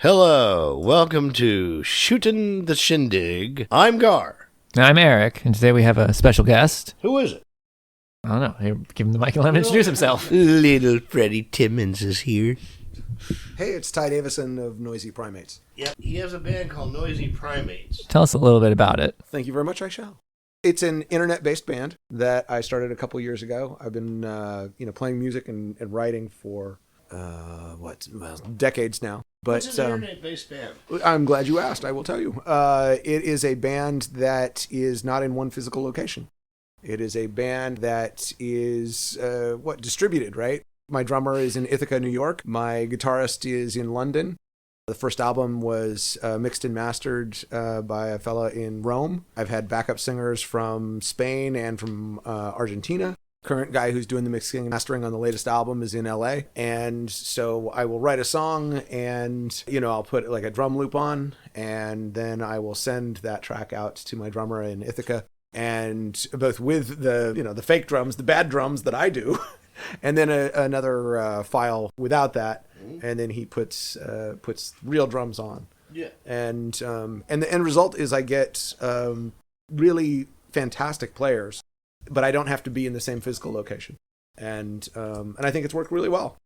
Hello, welcome to Shootin' the Shindig. I'm Garr. I'm Éric, and today we have a special guest. Who is it? I don't know. Here, give him the mic and let him introduce himself. Little Freddie Timmons is here. Hey, it's Ty Davison of Noisy Primates. Yep, he has a band called Noisy Primates. Tell us a little bit about it. Thank you very much, I shall. It's an internet-based band that I started a couple years ago. I've been, playing music and writing for, decades now. But What's an internet-based band? I'm glad you asked. I will tell you. It is a band that is not in one physical location. It is a band that is, distributed, right? My drummer is in Ithaca, New York. My guitarist is in London. The first album was mixed and mastered by a fella in Rome. I've had backup singers from Spain and from Argentina. Current guy who's doing the mixing and mastering on the latest album is in LA. And so I will write a song and, I'll put like a drum loop on, and then I will send that track out to my drummer in Ithaca. And both with the fake drums, the bad drums that I do, and then another file without that. And then he puts real drums on. Yeah. And the end result is I get really fantastic players, but I don't have to be in the same physical location. And I think it's worked really well.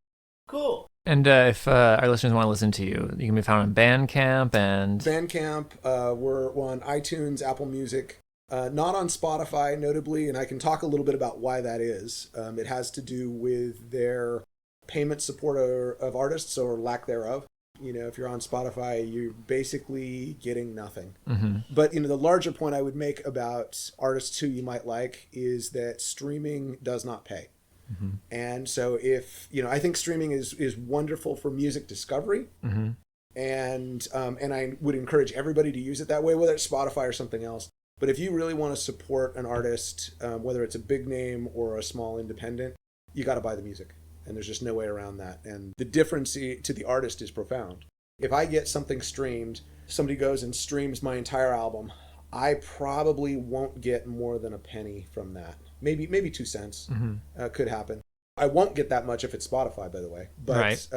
Cool. And if our listeners want to listen to you, you can be found on Bandcamp and... We're on iTunes, Apple Music, not on Spotify, notably, and I can talk a little bit about why that is. It has to do with their payment support of artists or lack thereof. If you're on Spotify, you're basically getting nothing. Mm-hmm. But, the larger point I would make about artists who you might like is that streaming does not pay. Mm-hmm. And so I think streaming is wonderful for music discovery. Mm-hmm. And I would encourage everybody to use it that way, whether it's Spotify or something else. But if you really want to support an artist, whether it's a big name or a small independent, you got to buy the music. And there's just no way around that. And the difference to the artist is profound. If I get something streamed, somebody goes and streams my entire album, I probably won't get more than a penny from that. Maybe 2 cents. Mm-hmm. Could happen. I won't get that much if it's Spotify, by the way. But right.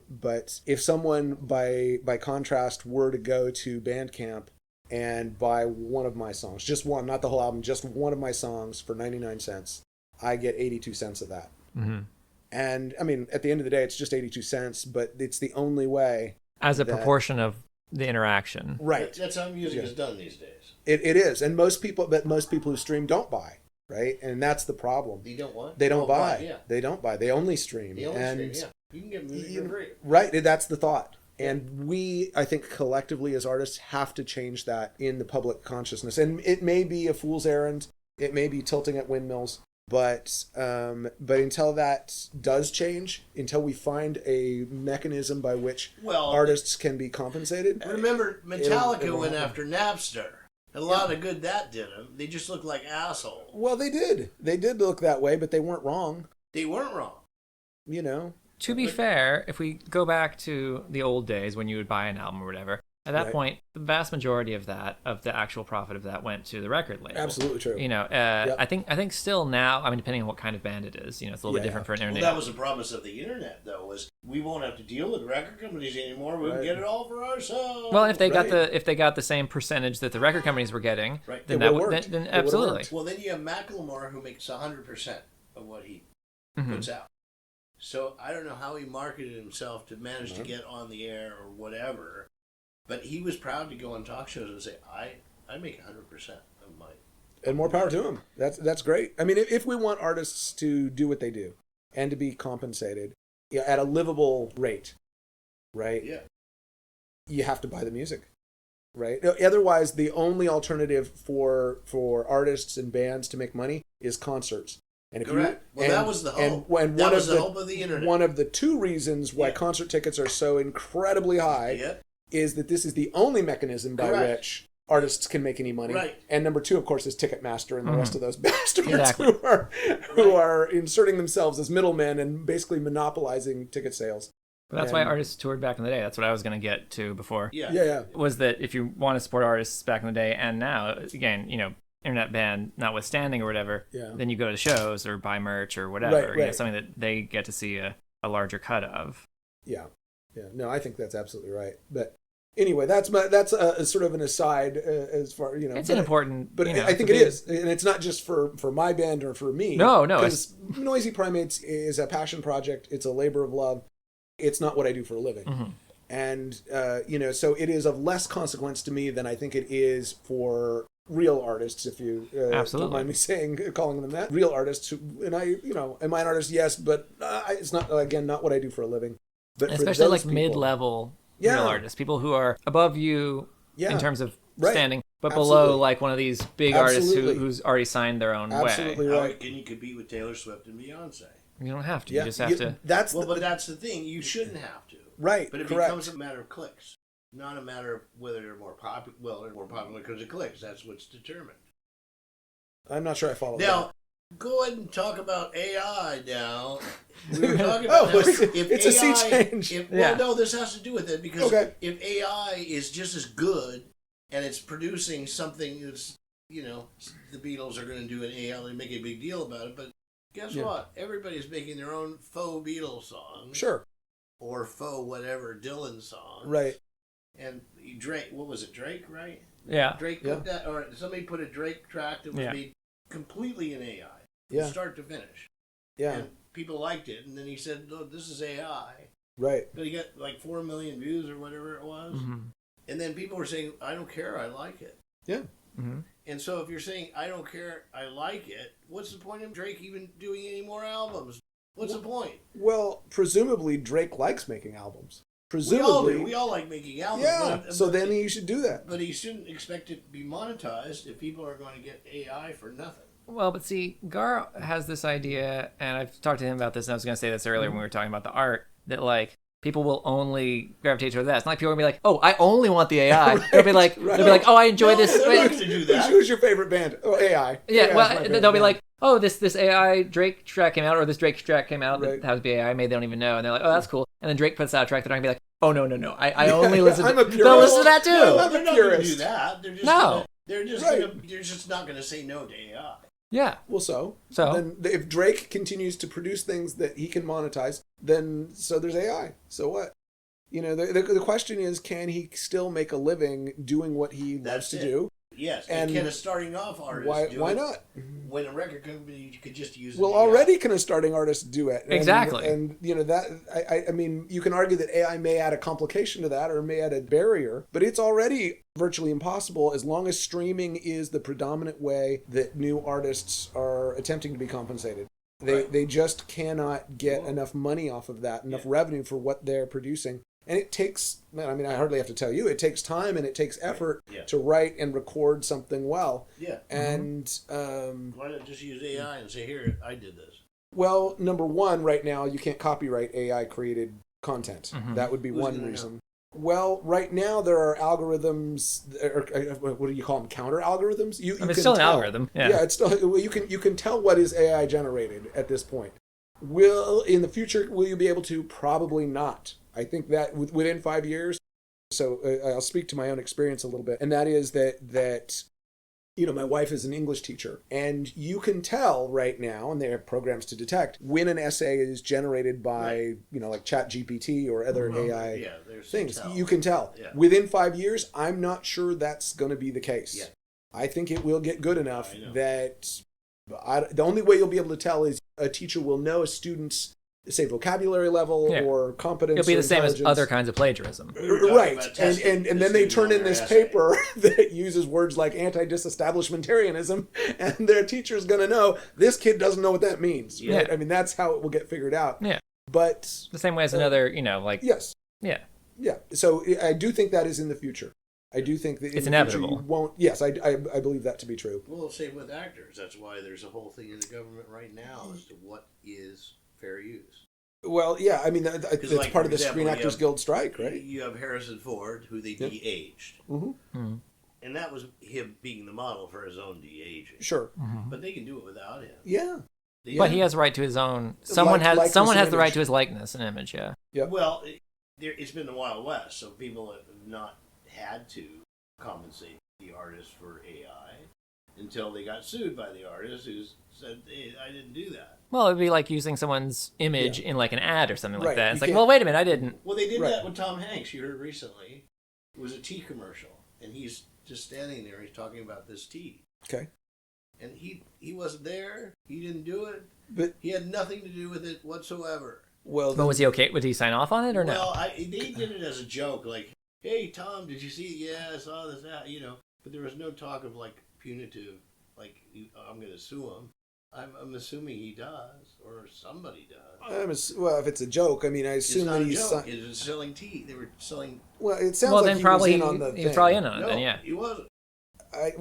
But if someone, by contrast, were to go to Bandcamp and buy one of my songs, just one, not the whole album, just one of my songs for 99 cents, I get 82 cents of that. Mm-hmm. And, at the end of the day, it's just 82 cents, but it's the only way. As a proportion of the interaction. Right. That's how music is done these days. It is. And most people who stream don't buy, right? And that's the problem. They don't what? They don't buy. Yeah. They don't buy. They only stream. Stream, yeah. You can get music for free. Right. That's the thought. And we, I think, collectively as artists have to change that in the public consciousness. And it may be a fool's errand. It may be tilting at windmills. But until that does change, until we find a mechanism by which artists can be compensated. Remember, Metallica went after Napster. A lot of good that did them. They just looked like assholes. Well, they did. They did look that way, but they weren't wrong. They weren't wrong. To be fair, if we go back to the old days when you would buy an album or whatever, at that point, the vast majority of the actual profit of that went to the record label. Absolutely true. Yep. I think still now, depending on what kind of band it is, it's a little bit different for an internet. Well, that was the promise of the internet, though, was we won't have to deal with record companies anymore. We can get it all for ourselves. Well, if they got the same percentage that the record companies were getting, then absolutely. Well, then you have Macklemore, who makes 100% of what he puts out. So I don't know how he marketed himself to manage to get on the air or whatever. But he was proud to go on talk shows and say, I make 100% of my... And more power to him. That's great. If we want artists to do what they do and to be compensated at a livable rate, right? Yeah. You have to buy the music, right? Otherwise, the only alternative for artists and bands to make money is concerts. And Correct. That was the hope. That was the hope of the internet. One of the two reasons why concert tickets are so incredibly high is that this is the only mechanism by which artists can make any money. Right. And number two, of course, is Ticketmaster and the rest of those bastards who are inserting themselves as middlemen and basically monopolizing ticket sales. But that's why artists toured back in the day. That's what I was going to get to before. Yeah. Was that if you want to support artists back in the day and now, again, internet band notwithstanding or whatever, then you go to shows or buy merch or whatever. Something that they get to see a larger cut of. Yeah. Yeah. No, I think that's absolutely right. But anyway, that's a sort of an aside as far, It's an important, but I think it is, and it's not just for my band or for me. No, because Noisy Primates is a passion project. It's a labor of love. It's not what I do for a living. Mm-hmm. And, so it is of less consequence to me than I think it is for real artists, if you don't mind me calling them that. Real artists, am I an artist? Yes, but it's not, again, not what I do for a living. But especially like mid-level real artists, people who are above you in terms of standing, but below like one of these big artists who's already signed their own Absolutely way. Right. Can you compete with Taylor Swift and Beyonce? You don't have to. You just have to. But that's the thing. You shouldn't have to. Right. But it becomes a matter of clicks, not a matter of whether they're more popular. Well, they're more popular because of clicks. That's what's determined. I'm not sure I follow now, that. Go ahead and talk about AI now. We were talking about it's AI, a sea change. Well, no, this has to do with it because if AI is just as good and it's producing something that's, the Beatles are going to do an AI, they make a big deal about it, but guess what? Everybody's making their own faux Beatles song. Sure. Or faux whatever Dylan song. Right. And Drake, what was it, Drake, right? Yeah. Drake put that, or somebody put a Drake track that was made completely in AI. From start to finish. Yeah. And people liked it, and then he said, "Oh, this is AI." Right. But he got like 4 million views or whatever it was. Mm-hmm. And then people were saying, "I don't care, I like it." Yeah. Mm-hmm. And so if you're saying, "I don't care, I like it," what's the point of Drake even doing any more albums? What's the point? Well, presumably Drake likes making albums. Presumably. We all like making albums. Yeah, so then he should do that. But he shouldn't expect it to be monetized if people are going to get AI for nothing. Well, but see, Garr has this idea, and I've talked to him about this, and I was going to say this earlier when we were talking about the art, that, like, people will only gravitate toward that. It's not like people are going to be like, "Oh, I only want the AI." Right, they'll be like, "Oh, I enjoy this." They're not going to do that. Who's your favorite band? Oh, AI. Yeah, well, they'll be like, "Oh, this AI Drake track came out, or this Drake track came out that has to be AI. Maybe they don't even know." And they're like, "Oh, that's cool." And then Drake puts out a track, they're not going to be like, "Oh, no. I only listen to..." They'll listen to that too. No, they're not going to do that. They're just not going to say no to AI. Yeah. Well, so then if Drake continues to produce things that he can monetize, then so there's AI. So what? The question is, can he still make a living doing what he loves to do? Yes, and can a starting off artist do it? Why not? When a record company could just use it. Well, already can a starting artist do it? Exactly. And that I mean, you can argue that AI may add a complication to that or may add a barrier, but it's already virtually impossible as long as streaming is the predominant way that new artists are attempting to be compensated. They just cannot get enough money off of that, enough revenue for what they're producing. And it takes, I hardly have to tell you, it takes time and it takes effort to write and record something well. Yeah. And why not just use AI and say, "Here, I did this"? Well, number one, right now, you can't copyright AI-created content. Mm-hmm. That would be one reason. Well, right now, there are algorithms, what do you call them, counter algorithms? It's still an algorithm. Yeah, it's still, you can tell what is AI generated at this point. In the future, will you be able to? Probably not. I think that within 5 years, so I'll speak to my own experience a little bit, and that is that my wife is an English teacher, and you can tell right now, and they have programs to detect, when an essay is generated by, like ChatGPT or other AI things. You can tell. Yeah. Within 5 years, I'm not sure that's going to be the case. Yeah. I think it will get good enough that the only way you'll be able to tell is a teacher will know a student's, say, vocabulary level or competence. It'll be the same as other kinds of plagiarism. Right. And then they turn in this paper that uses words like anti-disestablishmentarianism, and their teacher's going to know this kid doesn't know what that means. Right? I mean, that's how it will get figured out. Yeah. But the same way as another, Yes. Yeah. Yeah. So I do think that is in the future. I do think that it's inevitable. You won't. Yes, I believe that to be true. Well, same with actors. That's why there's a whole thing in the government right now as to what is fair use. Well, yeah, I mean, that's like, part of the Screen Actors Guild strike, right? You have Harrison Ford, who they de-aged. Mm-hmm. Mm-hmm. And that was him being the model for his own de-aging. Sure. Mm-hmm. But they can do it without him. Yeah. But he has a right to his own... Someone has the right to his likeness and image, yeah. Well, it's been the Wild West, so people have not had to compensate the artist for AI. until they got sued by the artist who said, hey, I didn't do that. Well, it'd be like using someone's image in like an ad or something like Right. that. You It's like, can't- well, wait a minute, I didn't. Well, they did that with Tom Hanks. You heard recently. It was a tea commercial, and he's just standing there. He's talking about this tea. Okay. And he wasn't there. He didn't do it. But he had nothing to do with it whatsoever. Well, but was he okay? Would he sign off on it or no? Well, they did it as a joke, like, "Hey, Tom, did you see it? Yeah, I saw this. That, you know." But there was no talk of like punitive, like I'm going to sue him. I'm assuming he does, or somebody does. Well, if it's a joke, I mean, I assume that he's It was selling tea. They were selling. Well, it sounds well, like then he probably was in on the he was thing. probably in on it. No, then yeah. he wasn't. I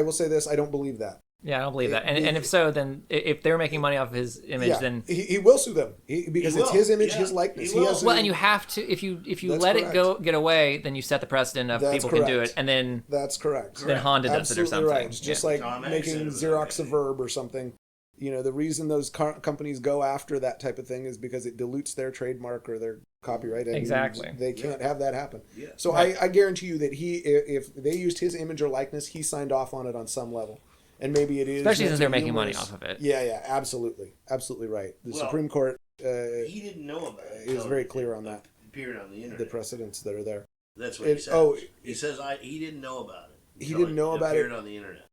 will say this: I don't believe that. Yeah, I don't believe that. And if so, then if they're making money off of his image, then he will sue them because it's his image, his likeness. He has well, and you have to if you let correct. it get away, then you set the precedent of That's people can do correct. it, and then that's correct. Then Honda does Absolutely it or something. right. It's just like Tom Hanks making said it was Xerox a okay. verb or something. You know, the reason those companies go after that type of thing is because it dilutes their trademark or their copyright. And Exactly. They can't have that happen. Yeah. So I guarantee you that if they used his image or likeness, he signed off on it on some level. And maybe it is. especially since they're making humorous. money off of it. Yeah, absolutely. Absolutely right. The Well, Supreme Court He didn't know about it. is very clear on that. Appeared on the internet. The precedents that are there. That's what he says. oh, he says he didn't know about it. He until didn't know about it? appeared on the internet.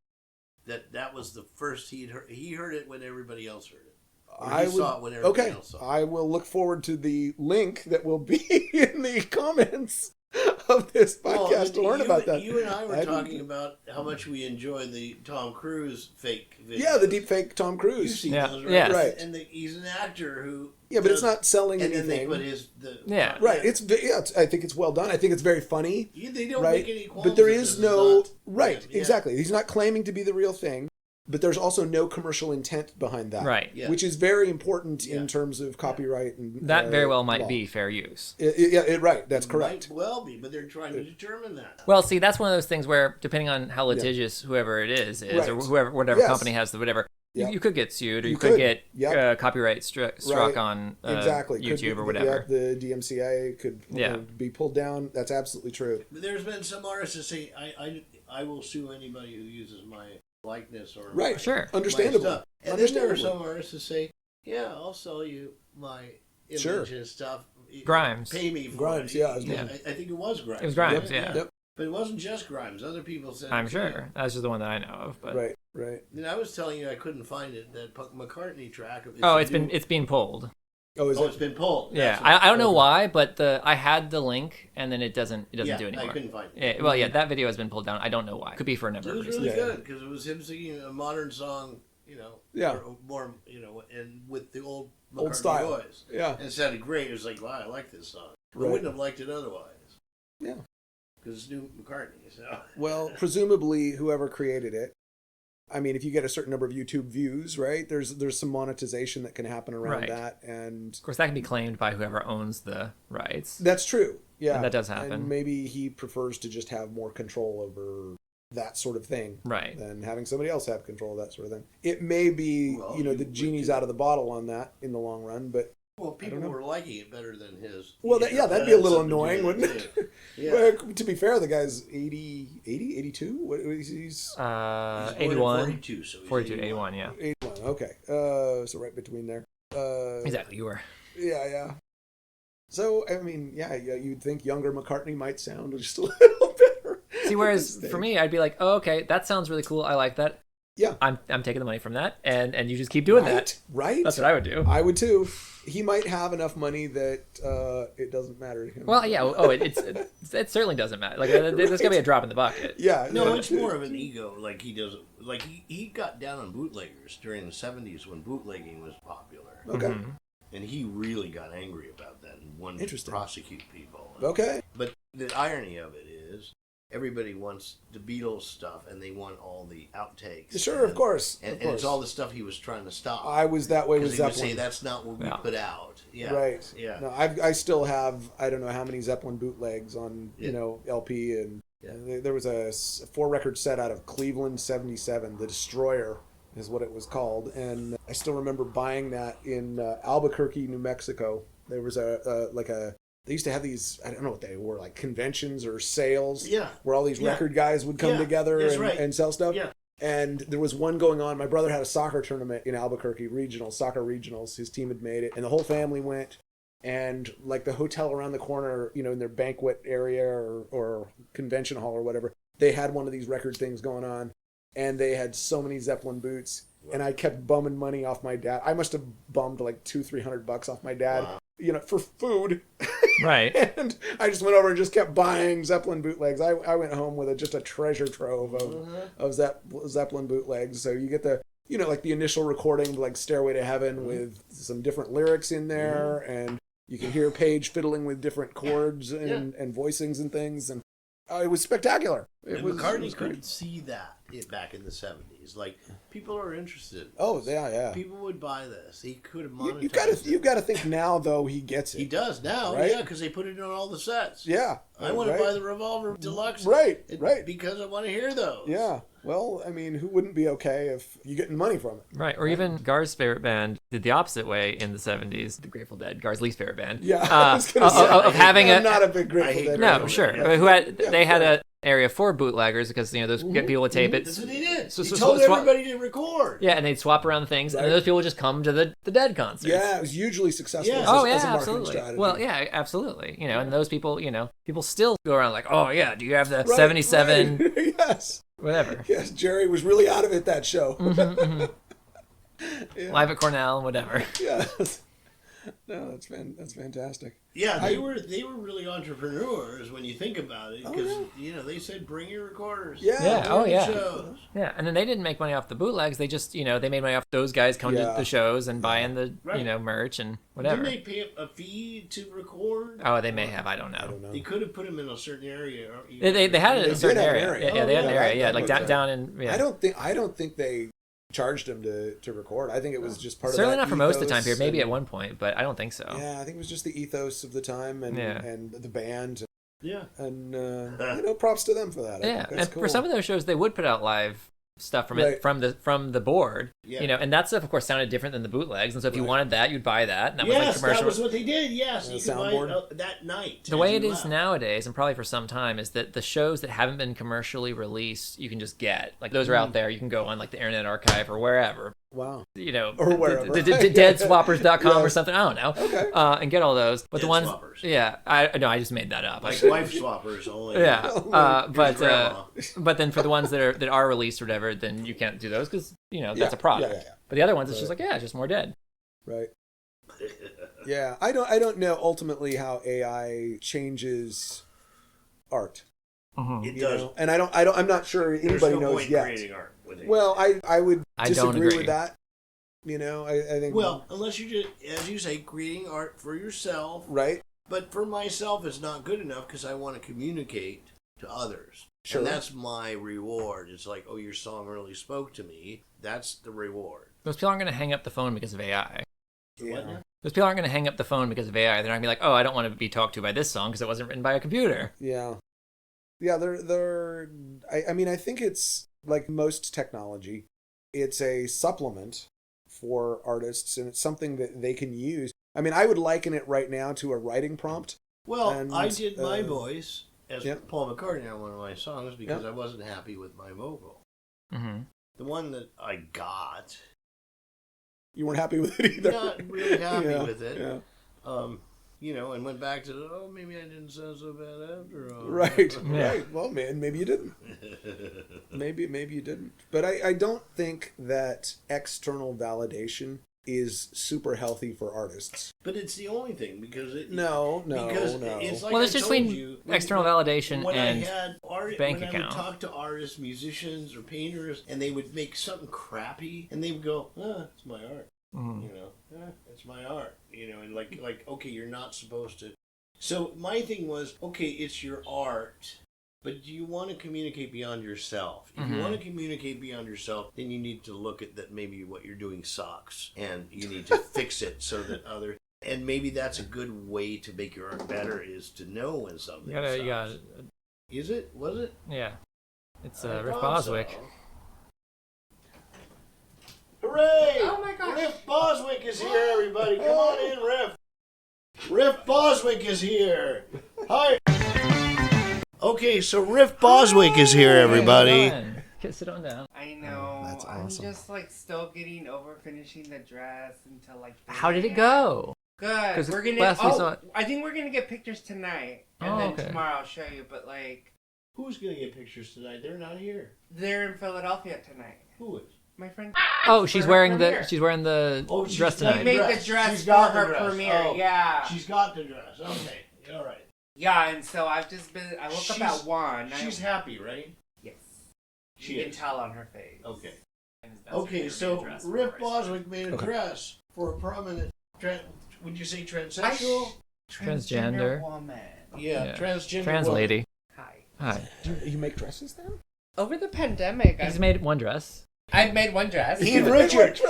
That was the first he'd heard. He heard it when everybody else heard it. Or he saw it when everybody else saw it. I will look forward to the link that will be in the comments of this podcast to learn about that. You and I were talking about how much we enjoy the Tom Cruise fake videos. Yeah, the deep fake Tom You've Cruise. seen Yeah. those, right? Yes. Right. And he's an actor who. Yeah, but it's not selling and anything. then they put his. Yeah. Right. I think it's well done. I think it's very funny. They don't right. make any qualms But there that is this no not right. him. Yeah. Exactly. He's not claiming to be the real thing. But there's also no commercial intent behind that. Right. Yeah. Which is very important in Yeah. terms of copyright and That very well might law. be fair use. Right. That's correct. Might well be, but they're trying to determine that. Well, see, that's one of those things where, depending on how litigious whoever it is, Right. or whatever Yes. company has the whatever, Yep. you could get sued, or you You could could. get Yep. copyright struck Right. on Exactly. Could YouTube be- or whatever. Yeah, the DMCA could Yeah. be pulled down. That's absolutely true. But there's been some artists that say, I will sue anybody who uses my likeness or Right. my, Sure. my Understandable. stuff. And then there are Understandable. some artists that say, yeah, I'll sell you my image Sure. and stuff. Grimes. Pay me for Grimes, it. yeah, Yeah. I think it was Grimes. It was Grimes, wasn't it? yeah. Yep. But it wasn't just Grimes. Other people said I'm it, sure. too. That's just the one that I know of. But Right. Right. And I was telling you I couldn't find it. That McCartney track. it's being pulled. Oh, is It's it? been pulled. Yeah, That's what- I don't know why, but I had the link, and then it doesn't do anymore. I couldn't find it. Yeah, well, yeah, that video has been pulled down. I don't know why. Could be for a number It of was reasons. really Yeah. good because it was him singing a modern song, Yeah. or more, and with the old Old McCartney style. voice. Yeah. And it sounded great. It was like, wow, I like this song. I Right. wouldn't have liked it otherwise. Yeah. Because it's new McCartney. So. Well, presumably whoever created it. I mean, if you get a certain number of YouTube views, right? There's some monetization that can happen around Right. that, and Of course, that can be claimed by whoever owns the rights. that's true. Yeah, And that does happen. And maybe he prefers to just have more control over that sort of thing, Right. than having somebody else have control of that sort of thing. It may be, Well, the you would genie's do. out of the bottle on that in the long run, but Well, people know. were liking it better than his. well, that'd be a little something to do annoying, with wouldn't it? too. Yeah. Well, to be fair, the guy's 82? What he's He's born in 81. 42, so he's 42, 81, yeah. 81. Okay. So right between there. Exactly, you were. Yeah. So, I mean, you'd think younger McCartney might sound just a little better. See, whereas for me, I'd be like, oh, okay, that sounds really cool. I like that. Yeah. I'm taking the money from that, and you just keep doing that. Right? That's what I would do. I would too. He might have enough money that it doesn't matter to him. Well, yeah. Oh, it certainly doesn't matter. Like, there's gonna be a drop in the bucket. Yeah. No, it's more of an ego. Like he doesn't. Like he got down on bootleggers during the '70s when bootlegging was popular, Okay. Mhm. and he really got angry about that and wanted to Interesting. prosecute people. Okay. But the irony of it is, everybody wants the Beatles stuff, and they want all the outtakes. Sure, of course. And it's all the stuff he was trying to stop. I was that way with Because he would Zeppelin. say that's not what we Yeah. put out. Yeah. Right. Yeah. No, I still have, I don't know how many Zeppelin bootlegs on, Yeah. LP, and Yeah. there was a 4-record set out of Cleveland '77, The Destroyer is what it was called, and I still remember buying that in Albuquerque, New Mexico. There was they used to have these, I don't know what they were, like conventions or sales, Yeah. where all these Yeah. record guys would come Yeah, together that's and, right. and sell stuff. Yeah. And there was one going on. My brother had a soccer tournament in Albuquerque, soccer regionals. His team had made it, and the whole family went. And like the hotel around the corner, in their banquet area or convention hall or whatever, they had one of these record things going on, and they had so many Zeppelin boots. And I kept bumming money off my dad. I must have bummed like $200-300 off my dad, for food. Right. And I just went over and just kept buying Zeppelin bootlegs. I went home with just a treasure trove of Zeppelin bootlegs. So you get the, like the initial recording, like Stairway to Heaven with some different lyrics in there. And you can hear Page fiddling with different chords and voicings and things. And it was spectacular. McCartney could see that back in the 70s. Like, people are interested. Oh, yeah. People would buy this. He could have monetized You've got to think now, though, he gets it. He does now, right? Yeah, because they put it on all the sets. Yeah. I want to buy the Revolver Deluxe. Right. Because I want to hear those. Yeah. Well, I mean, who wouldn't be okay if you're getting money from it? Right. Or even Gar's favorite band did the opposite way in the 70s. The Grateful Dead, Gar's least favorite band. Yeah. I was going to say, of having I'm not a big Grateful Dead. No, sure. Yeah. They had a area for bootleggers because those get people to tape it. That's what he did. So he told everybody to record. Yeah, and they'd swap around things, and those people would just come to the Dead concerts. Yeah, it was hugely successful. Yeah. As a marketing absolutely. strategy. Well, yeah, absolutely. And those people, people still go around like, oh yeah, do you have the 77? Right. Yes. Whatever. Yes, Jerry was really out of it that show. Yeah. Live at Cornell, whatever. Yes. No, that's fantastic. Yeah, they were really entrepreneurs when you think about it, because they said bring your recorders. Yeah. Oh yeah. Shows. Yeah, and then they didn't make money off the bootlegs. They just they made money off those guys coming to the shows and buying the merch and whatever. Didn't they pay a fee to record? Oh, they may have. I don't know. They could have put them in a certain area. They had it in a certain area. area. Yeah, they had an area. Yeah, like down in. Yeah. I don't think they charged him to record. I think it was just part certainly of that not for most of the time ethos period. Maybe at one point, but I don't think so. Yeah, I think it was just the ethos of the time and the band. Yeah, and props to them for that. Yeah, that's and cool. for some of those shows, they would put out live stuff from it from the board. Yeah. And that stuff, of course, sounded different than the bootlegs. And so if you wanted that, you'd buy that. And that was like commercial. That was what they did. Yes, you could buy soundboard. it that night. The way it is nowadays, and probably for some time, is that the shows that haven't been commercially released, you can just get. Like those are out there. You can go on like the Internet Archive or wherever. Wow. Or wherever. Deadswappers.com or something. I don't know. Okay. And get all those. But Dead the ones. swappers. Yeah. I just made that up. Like wife swappers only. Yeah. Grandma. But then for the ones that are released or whatever, then you can't do those because that's a product. Yeah. But the other ones, it's just like it's just more Dead. Right. Yeah. I don't know ultimately how AI changes art. It does. And I'm not sure anybody knows yet. Creating art with AI. Well, I would don't disagree agree with that. I think. Well, unless you just, as you say, creating art for yourself. Right. But for myself, it's not good enough because I want to communicate to others. Sure. And that's my reward. It's like, oh, your song really spoke to me. That's the reward. Those people aren't going to hang up the phone because of AI. What now? Those people aren't going to hang up the phone because of AI. They're not going to be like, oh, I don't want to be talked to by this song because it wasn't written by a computer. Yeah. Yeah, I think it's like most technology, it's a supplement for artists, and it's something that they can use. I mean, I would liken it right now to a writing prompt. Well, I did my voice as Yep. Paul McCartney on one of my songs because I wasn't happy with my vocal. Mm-hmm. The one that I got, You weren't happy with it either. not really happy Yeah, with it. Yeah. And went back to, maybe I didn't sound so bad after all. Right. Yeah. Right. Well, man, maybe you didn't. Maybe you didn't. But I don't think that external validation is super healthy for artists. But it's the only thing because it. No. Because it's like Well, I there's just told between you, external validation when and I had bank when account. I would talk to artists, musicians, or painters, and they would make something crappy, and they would go, it's my art. Mm-hmm. It's my art. And like, okay, you're not supposed to. So my thing was, okay, it's your art, but do you want to communicate beyond yourself? If you want to communicate beyond yourself, then you need to look at that maybe what you're doing sucks, and you need to fix it so that other. And maybe that's a good way to make your art better is to know when something sucks. You got it. Is it? Was it? Yeah. It's I Riff thought Boswick. so. Hooray! Oh my gosh. Riff Boswick is here, everybody. Come on in, Riff. Riff Boswick is here. Hi. Okay, so Riff Boswick is here, everybody. Sit on down. I know. That's awesome. I'm just like still getting over finishing the dress until like. How did it go? Good. 'Cause We're gonna. last we saw it- I think we're gonna get pictures tonight, and then okay. tomorrow I'll show you. But like, Who's gonna get pictures tonight? They're not here. they're in Philadelphia tonight. Who is? My friend. Oh, she's For her wearing premiere. the she's dress got tonight. We made dress. the dress She's for got the her dress. premiere. Oh. Yeah. She's got the dress. Okay, all right. Yeah, and so I've just been. I woke up She's- at 1. She's happy, right? Yes. She You can is. tell on her face. Okay. And his best Okay, friend so made a dress for Riff her. Boswick made a Okay. dress for a prominent, would you say transsexual? Transgender. woman. Yeah, transgender Trans woman. lady. Hi. Hi. You make dresses then? Over the pandemic, He's made one dress. I've made one dress. He and Richard.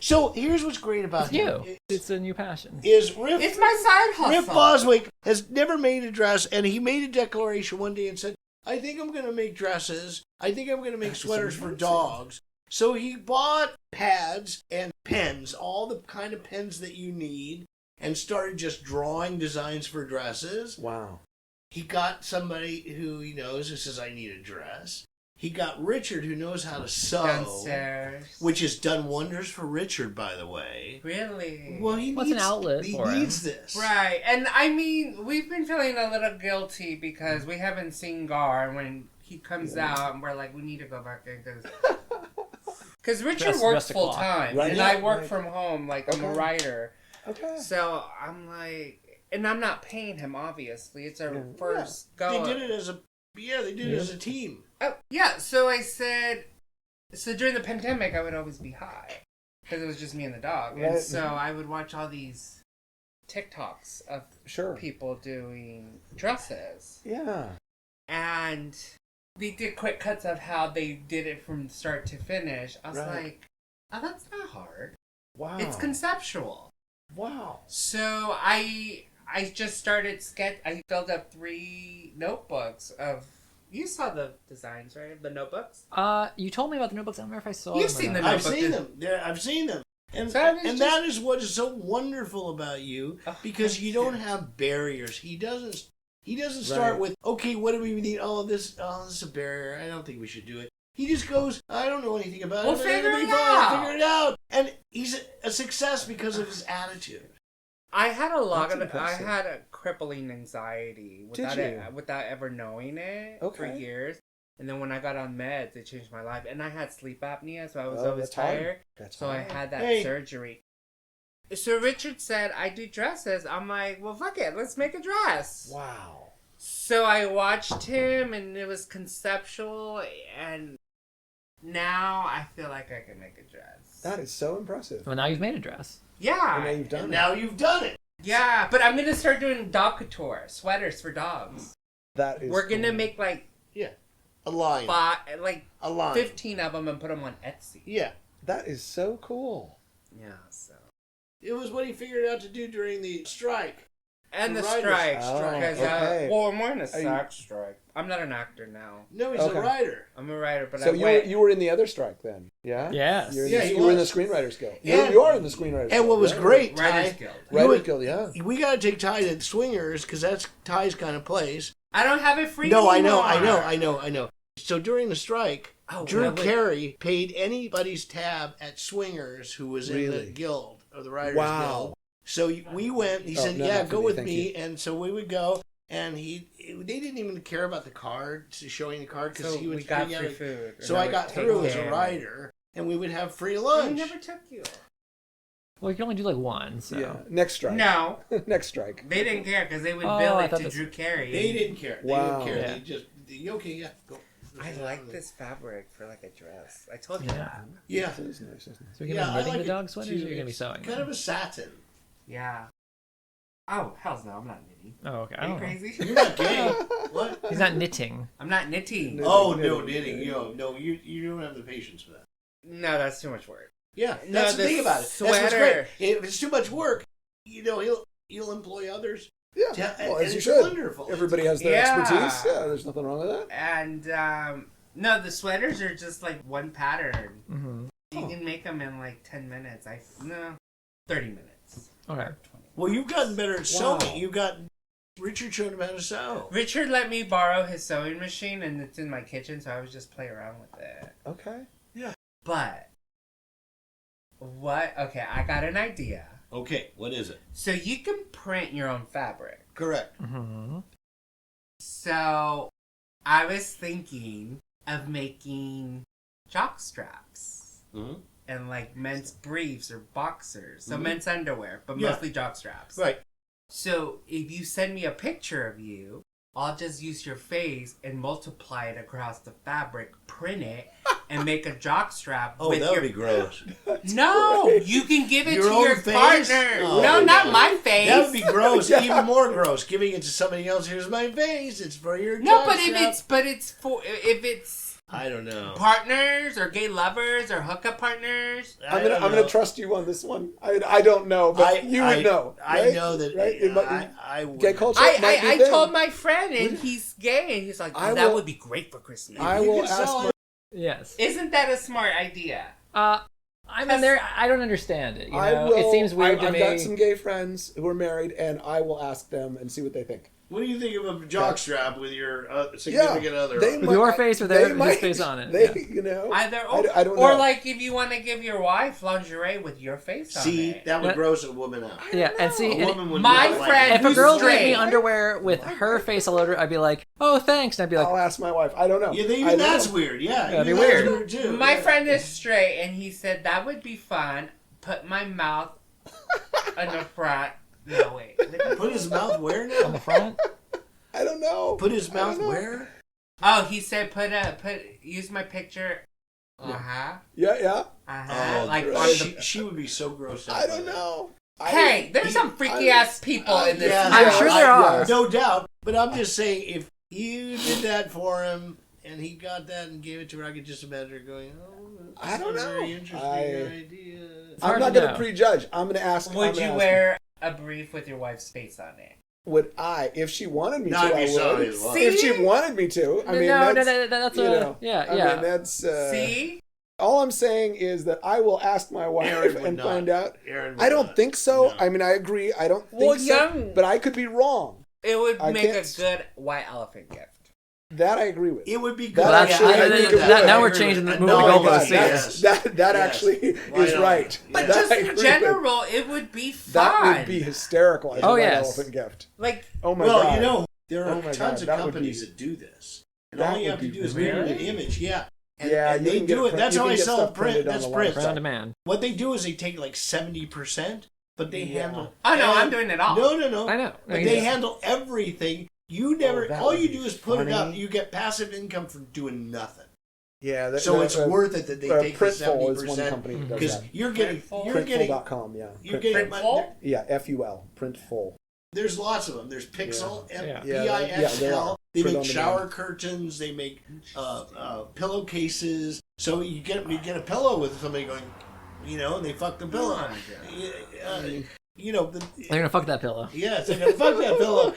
So here's what's great about It's him. you. It's a new passion. Is Riff, It's my side Riff hustle. Boswick has never made a dress, and he made a declaration one day and said, I think I'm going to make dresses. I think I'm going to make sweaters for dogs. So he bought pads and pens, all the kind of pens that you need, and started just drawing designs for dresses. Wow. He got somebody who he knows who says, I need a dress. He got Richard, who knows how to sew, Downstairs. which has done wonders for Richard, by the way. Really? Well, he What's an needs, outlet he for him? needs this. Right. And I mean, we've been feeling a little guilty because we haven't seen Garr, and when he comes out, and we're like, we need to go back in because Richard Dress works the full clock. time, Right, and yeah, I work right. from home. Like I'm a Okay. writer, Okay. so I'm like, and I'm not paying him. Obviously, it's our Yeah. first They go. did it as a as a team. Oh, yeah, so I said, so during the pandemic, I would always be high because it was just me and the dog. And Right. so I would watch all these TikToks of Sure. people doing dresses. Yeah. And they did quick cuts of how they did it from start to finish. I was Right. like, oh, that's not hard. Wow. It's conceptual. Wow. So I just started I filled up 3 notebooks of. You saw the designs, right? The notebooks. You told me about the notebooks. I don't remember if I saw You've them. or seen not. them. I've seen them. I've seen them. And, So it's and just- that is what is so wonderful about you, Oh, because thank you don't you. have barriers. He doesn't start Right. with, okay, what do we need? This is a barrier. I don't think we should do it. He just goes, I don't know anything about We'll it. but figure it'll be it fine. out." Figure it out. And he's a success because of his attitude. I had a lot That's of. I impressive. had a crippling anxiety without you? it, without ever knowing it for Okay. years. And then when I got on meds, it changed my life. And I had sleep apnea, so I was Oh, always that's hard. tired. That's So I hard. had that Hey. surgery. So Richard said, I do dresses. I'm like, well, fuck it. Let's make a dress. Wow. So I watched him, and it was conceptual. And now I feel like I can make a dress. That is so impressive. Well, now you've made a dress. And now Yeah. you've done And it. now you've done it. Yeah. But I'm going to start doing dog couture, sweaters for dogs. That is We're going to cool. make like A line. 15 of them and put them on Etsy. Yeah. That is so cool. Yeah, so. It was what he figured out to do during the strike. And the writers' strike. Oh, Because, okay. well, more than a Are you- sack strike. I'm not an actor now. No, he's Okay. a writer. I'm a writer, but So I went. you were in the other strike then? Yeah. Yes. You're in Yeah, the, he you were in the was. Screenwriters Guild. And- you are in the Screenwriters Guild. And what was yeah. great, Writers Ty, Guild. Writers Guild, yeah. we got to take Ty to Swingers because that's Ty's kind of place. I don't have it free No, anymore. I know. So during the strike, Oh, Drew really? Carey paid anybody's tab at Swingers who was in the Really? guild, or the Writers Wow. Guild. So we went, he Oh, said, no, yeah, not for go me, with thank me. you. And so we would go, and they didn't even care about the card, showing the card, because So he was we got figuring free out- food. So and I would got take through as care a of it. writer, and we would have free I lunch. never took you. Well, you can only do like one. So. Yeah. Next strike. No, Next strike. they didn't care because they would Oh, bill I it thought to that's- Drew Carey. They didn't care. They Wow. didn't care. Yeah. They just, okay, yeah, go. I like this fabric for like a dress. I told you Yeah. that. Yeah. That is nice, isn't it? So you're Yeah, gonna I be knitting like the it dog sweaters, or too. you're gonna be It's sewing? Kind of a satin. Yeah. Oh, hells no, I'm not knitting. Oh, okay. I Are you don't know. crazy? You're not gay. What? He's not knitting. I'm not knitting. Oh, Knitting, no, knitting. knitting. No, you don't have the patience for that. No, that's too much work. Yeah, No, that's the the thing about it. That's what's sweater. great. If it's too much work, he'll employ others. Yeah. Yeah, Well, and as you it's should. wonderful. Everybody has their Yeah. expertise. Yeah, there's nothing wrong with that. And no, the sweaters are just like one pattern. Mm-hmm. You can make them in like 10 minutes. 30 minutes. Okay. Well, you've gotten better at Wow. sewing. You've gotten Richard showed him how to sew. Richard let me borrow his sewing machine, and it's in my kitchen, so I was just playing around with it. Okay. Yeah. But what? Okay, I got an idea. Okay, what is it? So you can print your own fabric. Correct. Mm-hmm. So I was thinking of making jock straps. Mm-hmm. And like men's briefs or boxers. So Mhm. men's underwear, but mostly jock straps. Right. So if you send me a picture of you, I'll just use your face and multiply it across the fabric, print it, and make a jock strap. Oh, with that would your... be gross. No, great. you can give it Your to own your face? partner. Oh, no, not no. my face. That would be gross. Yeah. Even more gross. Giving it to somebody else. Here's my face. It's for your No, jock but strap. if it's I don't know. partners or gay lovers or hookup partners. I'm gonna trust you on this one. I don't know, but you would know. I right? know that. Right? It might- I would. gay culture. might be I them. told my friend, and he's gay, and he's like, I that will- would be great for Christmas. I You will can ask sell my. it. Yes. Isn't that a smart idea? I mean, I don't understand it. You know? I will. It seems weird to I've me. got some gay friends who are married, and I will ask them and see what they think. What do you think of a jock strap with your significant other? they on? With your face or they his might- face on it. They, Yeah. you know, Either I don't or know. like if you want to give your wife lingerie with your face on See, it. that would But- gross a woman out. Yeah, and see, A and woman would My not like friend it. if a who's girl gave straight. me underwear with her face all over it, I'd be like, "Oh, thanks," and I'd be like, I'll ask my wife. I don't know. Yeah, I even don't that's know. weird. Yeah, That'd be even that's weird. too. My Yeah. friend is straight, and he said that would be fun. Put my mouth in the front. No, wait. Put his mouth where on now? the front. I don't know. Put his I mouth don't know. where? Oh, he said use my picture. Uh-huh. Yeah. Uh-huh. Oh, like gross. on the... she would be so grossed out. I don't by that. know. Hey, there's some freaky ass people in this. Yeah, I'm sure there are. No doubt. But I'm just saying, if you did that for him and he got that and gave it to her, I could just imagine her going, "Oh, I that's don't a know. very interesting idea." hard I'm not to going to know. prejudge. I'm going to ask. Would I'm gonna you ask wear a brief with your wife's face on it? Would I, if she wanted me Not to, if I you saw would. his wife. If she See? wanted me to, I mean, no, that's, that's you a know, yeah. I mean, that's. See? All I'm saying is that I will ask my wife Aaron would and not. find out. Aaron would I don't not. think so. No. I mean, I agree. I don't think Well, so. young- But I could be wrong. It would I make a can't- good white elephant gift. That I agree with. It would be good. Well, That's- actually, I that- think it that- would. now I we're agree changing with the that. movie No, goalposts. God, Yes. that Yes. actually Why is not? right. But Yeah. just I in agree with. general, it would be fun. That would be hysterical as a Oh, white yes. elephant gift. Like, Oh my Well, god. you know, there are Oh my tons God, of that would companies be- that do this. And that all you would have to be do is very make an cool. image, yeah. And, Yeah, and you they can get do it it. print- That's you how can I get sell stuff print. printed on That's the print. Print on demand. What they do is they take like 70%, but they Yeah. handle. oh no, and- I'm doing it all. No. I know. But I they mean, handle everything. You never. that all would you be do is put it up. funny. You get passive income from doing nothing. Yeah. So it's worth it that they take the Printful is one 70% company that does because that. you're getting. Printful? You're getting. Printful.com, yeah. You're Printful. getting. Printful? Yeah, FUL. Printful. There's lots of them. There's Pixel, Yeah. there are. They Print make on shower demand. curtains. They make pillowcases. So you get a pillow with somebody going, and they fuck the pillow. they're gonna fuck that pillow. Yes, they're gonna fuck that pillow.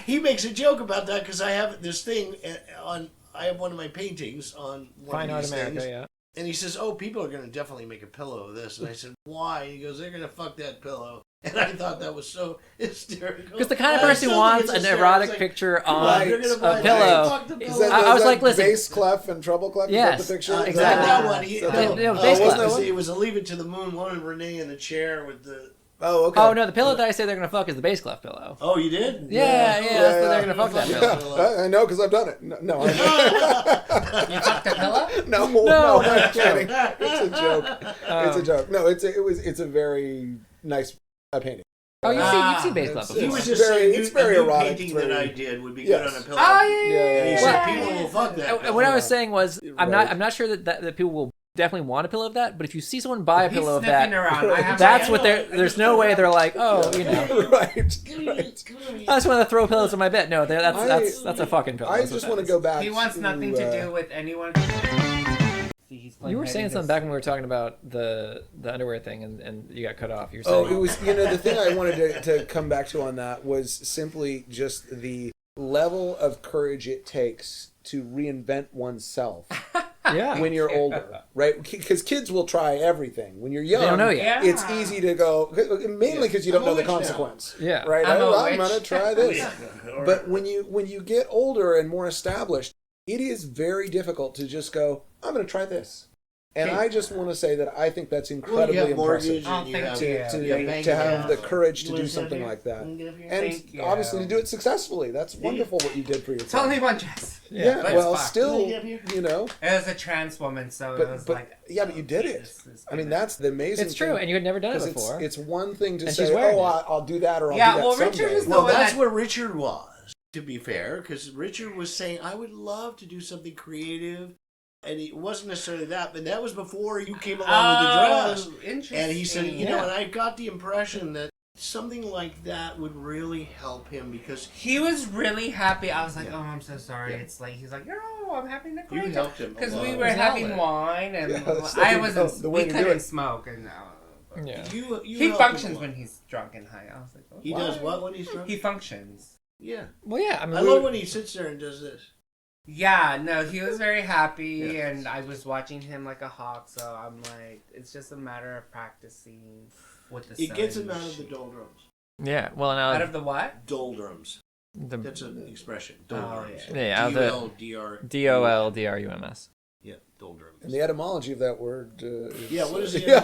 He makes a joke about that because I have this thing on. I have one of my paintings on one Fine of Art these America, things. yeah. And he says, "Oh, people are going to definitely make a pillow of this." And I said, "Why?" He goes, "They're going to fuck that pillow." And I thought that was so hysterical. Because the kind of I person who still wants think an it's hysterical. erotic It's like, picture come on you're gonna buy a that. pillow. Fuck the Is pillow. that, I was is like, that listen. bass clef and treble clef? Yes, Is that the picture? exactly. Is that That one? one. Is that the one? No, Oh, bass wasn't clef. that one? It was a Leave It to the Moon. One and Renee in the chair with the. Oh, okay. Oh no, the pillow that I say they're gonna fuck is the bass clef pillow. Oh, you did? Yeah, that's what they're gonna fuck that Yeah, pillow. I know because I've done it. No, You fucked the pillow? no, No. I'm kidding. It's a joke. It's a joke. No, it's a very nice painting. Oh, you've seen bass clef It's- He before. was It's just very- saying it's a very new erotic, painting it's that very- I did would be Yes. good on a pillow. Oh, And he Yeah. said Well, people will fuck that. And what I was Yeah. saying was, I'm Right. not sure that people will definitely want a pillow of that, but if you see someone buy a He's pillow of sniffing that, around. I have that's I what know. they're. There's no way they're like, oh, right. I just want to throw pillows on my bed. No, that's a fucking pillow. I That's what just that want to is. go back. He wants nothing to do with anyone. See, he's playing You were hide saying and something go back when we were talking about the underwear thing, and you got cut off. You were Oh, saying, it was, the thing I wanted to come back to on that was simply just the level of courage it takes to reinvent oneself Yeah. when you're older, right? Because kids will try everything. When you're young, They don't know yet. it's easy to go, mainly because you don't know the consequence. Yeah. Right? I'm I'm going to try this. But when you get older and more established, it is very difficult to just go, I'm going to try this. And I just want to say that I think that's incredibly impressive to have the courage to do something like that. And obviously to do it successfully. That's wonderful what you did for yourself. It's only one dress. Yeah, But well, it's fine. still, you know. It was a trans woman, so it was like... Yeah, but you did it. I mean, that's the amazing It's true, thing. and you had never done it 'Cause before. It's one thing to And say, she's wearing it. I'll do that or I'll Yeah, do that well, someday. Richard was the Well, one that's that... where Richard was, to be fair, because Richard was saying, I would love to do something creative. And it wasn't necessarily that, but that was before you came along with the dress. Interesting. And he said, and I got the impression that something like that would really help him because He was really happy. I was like, oh, I'm so sorry. It's like, he's like, no, I'm having a great you time. helped him. Because a we lot. were having wine, and that's I the- wasn't, the way we to do couldn't it. smoke. And Yeah. You he helped him functions a lot. when he's drunk and high. I was like, oh, He why? does what when he's drunk? He functions. Yeah. Well, yeah. I mean, I love when he sits there and does this. Yeah, no, he was very happy, and I was watching him like a hawk, so I'm like, it's just a matter of practicing with the It gets sun him and out of the shit. doldrums. yeah. Well, now Out of the what? Doldrums. the That's an expression. Oh, Doldrums. yeah, out of the D-O-L-D-R. DOLDRUMS. Yeah, doldrums. And the etymology of that word is... Yeah, what is the Yeah.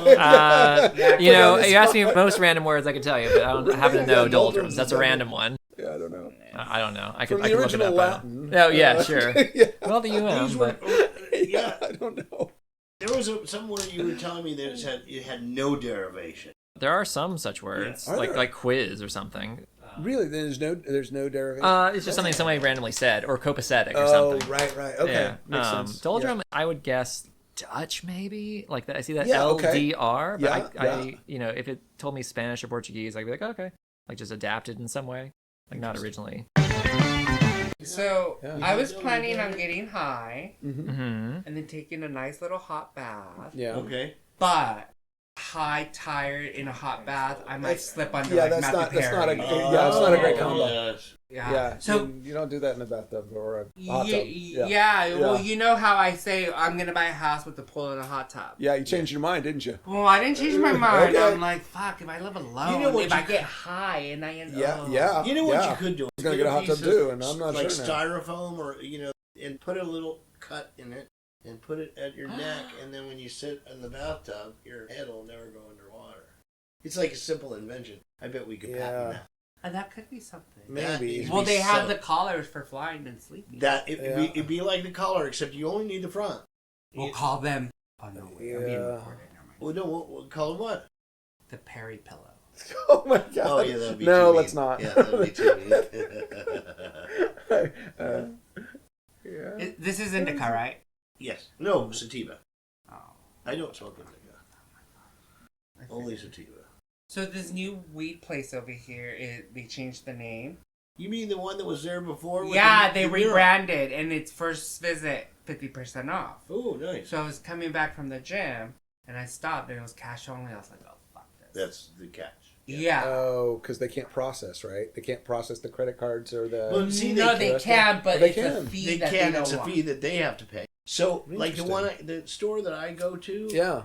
etymology? You know, Put it on the you asked me most random words I could tell you, but I don't happen to know Yeah, doldrums. That's a random one. Yeah, I don't know. I don't know. I From could the look it original up. Latin. Oh yeah, sure. Yeah. Well, the UM, These were, but yeah, I don't know. there was some word you were telling me that it had no derivation. there are some such words, Are there? like quiz or something. Really? There's no derivation? It's just something somebody randomly said, or copacetic or Oh, something. right. Okay. Yeah. Makes sense. Doldrum, I would guess Dutch, maybe. Like that. I see that Yeah, okay. LDR, but Yeah, I, you know, if it told me Spanish or Portuguese, I'd be like, okay, like just adapted in some way, like not originally. So, Yeah. I was planning on getting high, Mm-hmm. and then taking a nice little hot bath. Yeah. Okay. But high, tired, in a hot bath, I might slip under Yeah, like that's Matthew not Perry. a yeah, it's not a great combo. Yes. Yeah. So So, you don't do that in a bathtub or a hot tub. yeah, well, you know how I say I'm gonna buy a house with a pool and a hot tub. Yeah, you changed your mind, didn't you? Well, I didn't change my mind. Okay. I'm like, fuck, if I live alone, You know what if you I could- get high and I end Yeah, up... yeah. You know what yeah. you could do? I was gonna get a hot tub piece too, of, and I'm not like sure now. styrofoam, or and put a little cut in it, and put it at your neck, and then when you sit in the bathtub, your head will never go underwater. It's like a simple invention. I bet we could patent that. That could be something. Maybe. Well, they have so- the collars for flying and sleeping. It'd be like the collar, except you only need the front. We'll call them... Oh, no, wait, I'm being Yeah. recorded. Never mind. Well, no, we'll call them what? The Perry pillow. Oh my god. Oh yeah, that'd be no, too let's mean. not. Yeah, that'd be too mean. Yeah. This is indica, right? Yes. No, sativa. Oh. I don't smoke indica. Only sativa. So this new weed place over here, they changed the name. You mean the one that was there before? with Yeah, the they mural? rebranded, and it's first visit 50% off. Oh, nice. So I was coming back from the gym, and I stopped, and it was cash only. I was like, oh, fuck this. That's the catch. Yeah. Oh, because they can't process, right? They can't process the credit cards or the. Well, see, no, they they can, but They it's a can. fee They that can. they It's don't a want. fee that they have to pay. So, like Interesting. the store that I go to, Yeah.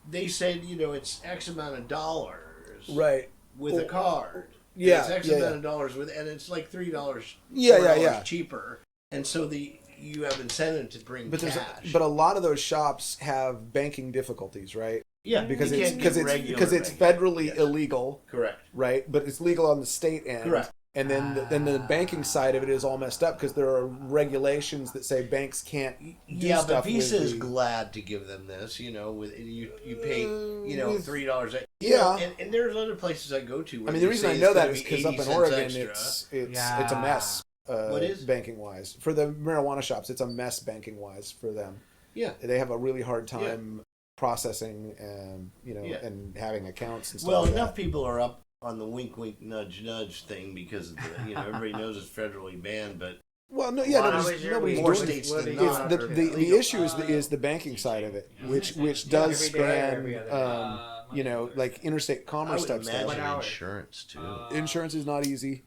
they said it's X amount of dollars, Right. with a card. Yeah. It's X yeah, amount yeah. of dollars with, and it's like $3. Yeah, $4 yeah. cheaper, and so you have incentive to bring But cash. but a lot of those shops have banking difficulties, right? yeah, Because you it's can't because get it's regular because it's banking. federally Yes. illegal, Correct. right? But it's legal on the state end. Correct. And then the banking side of it is all messed up because there are regulations that say banks can't do Yeah, stuff but Visa with is the- glad to give them this. With you pay with- $3. Yeah. And there's other places I go to. Where I mean, the they reason say I know it's that gonna is be because up 80 in cents Oregon, extra. it's a mess. What is? Banking wise for the marijuana shops? It's a mess banking wise for them. Yeah. They have a really hard time processing and and having accounts and stuff. Well, like enough that. people are up on the wink, wink, nudge, nudge thing because of the, everybody knows it's federally banned, but Well, no, yeah, Why nobody's, was your nobody's weed? more doing states What than do you not. it's do? the issue is the banking side of it, which does Every day or span every other day? like interstate I commerce would type stuff. imagine hour? insurance too. Insurance is not easy.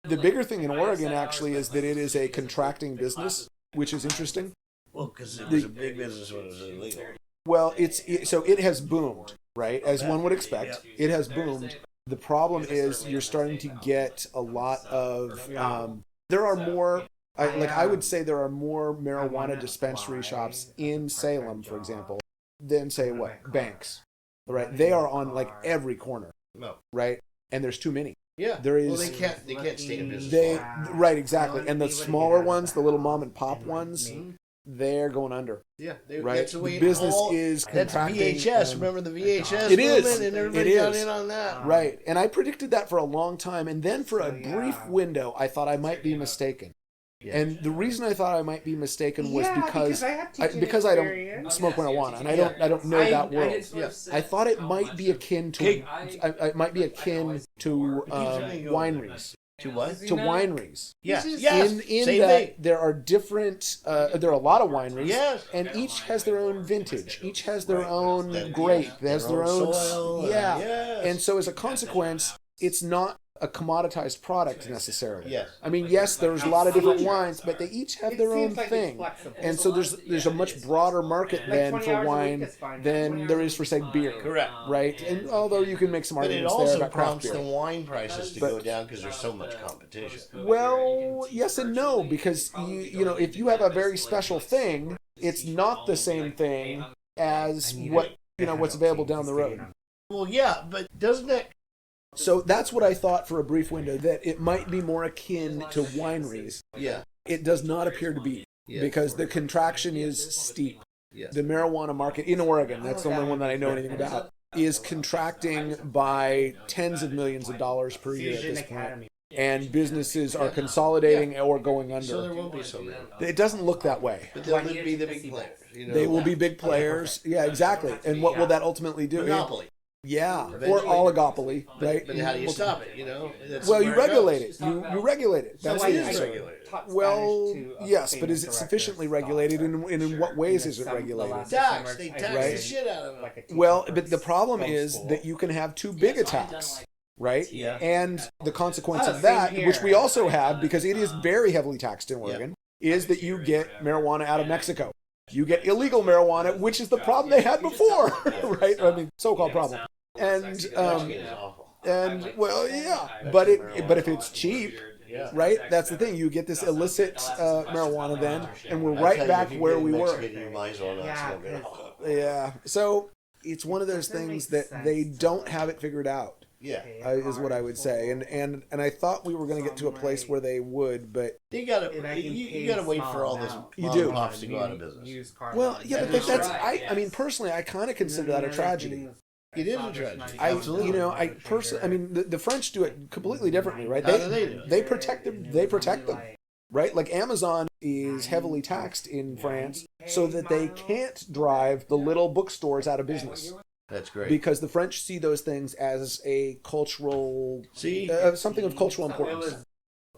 The bigger thing in Oregon actually is that it is a contracting business, which is interesting Well, because it was a big business when it was illegal. Well, so it has boomed, right? As one would expect, it has boomed. The problem is you're starting to get a lot of. There are more. I would say there are more marijuana dispensary shops in Salem, for example, than say banks, right? They are on like every corner, right? And there's too many. Yeah. There is. Well, they can't stay in business. Right, exactly. And the smaller ones, the little mom and pop ones, they're going under. Yeah, right. That's the way business is contracting. That's VHS. Remember the VHS? It is, and everybody got in on that. Right, and I predicted that for a long time, and then for a brief window, I thought I might be mistaken. Yeah. And the reason I thought I might be mistaken was because I don't smoke marijuana, and I don't know that world. I thought it might be akin to wineries. To what? To wineries. Yes. In that there are different, there are a lot of wineries. Yes. And each has their own vintage. Each has their own grape. Has their own soil. Yeah. And so as a consequence, it's not a commoditized product necessarily. Yes. I mean, yes, there's a lot of different wines, but they each have their own thing. And so there's a much broader market then for wine than there is for, say, beer. Correct. Right? And although you can make some arguments there about craft beer. But it also prompts the wine prices to go down because there's so much competition. Well, yes and no, because you know, if you have a very special thing, it's not the same thing as what's available down the road. Well, yeah, but doesn't that... So that's what I thought for a brief window, that it might be more akin to wineries. Yeah. It does not appear to be, because the contraction is steep. Yes. The marijuana market in Oregon, that's the only one that I know anything about, is contracting by tens of millions of dollars per year at this point. And businesses are consolidating or going under. So there won't be so many. It doesn't look that way. But they'll be the big players. They will be big players. Yeah, exactly. And what will that ultimately do? Monopoly. Yeah, or oligopoly, right? But how do you stop it? Well, you regulate it. You regulate it. That's the answer. Well, yes, but is it sufficiently regulated, and in what ways is it regulated? Tax. They tax the shit out of it. Well, but the problem is that you can have too big a tax, right? Yeah. And the consequence of that, which we also have, because it is very heavily taxed in Oregon, is that you get marijuana out of Mexico. You get illegal marijuana, which is the problem they had before, right? I mean, so-called problem. And well, yeah, but if it's cheap, right? That's the thing. You get this illicit marijuana then, and we're right back where we were. Yeah. So it's one of those things that they don't have it figured out. Yeah, is what I would say, and I thought we were going to get to a place where they would, but you gotta wait for all this pops to go out of business. Well, yeah, but I mean, personally, I kind of consider that a tragedy. It is a tragedy. Absolutely. I mean, the French do it completely differently, right? How do they do it? They protect them. They protect them, right? Like Amazon is heavily taxed in France, so that they can't drive the little bookstores out of business. That's great. Because the French see those things as a cultural, something of cultural importance.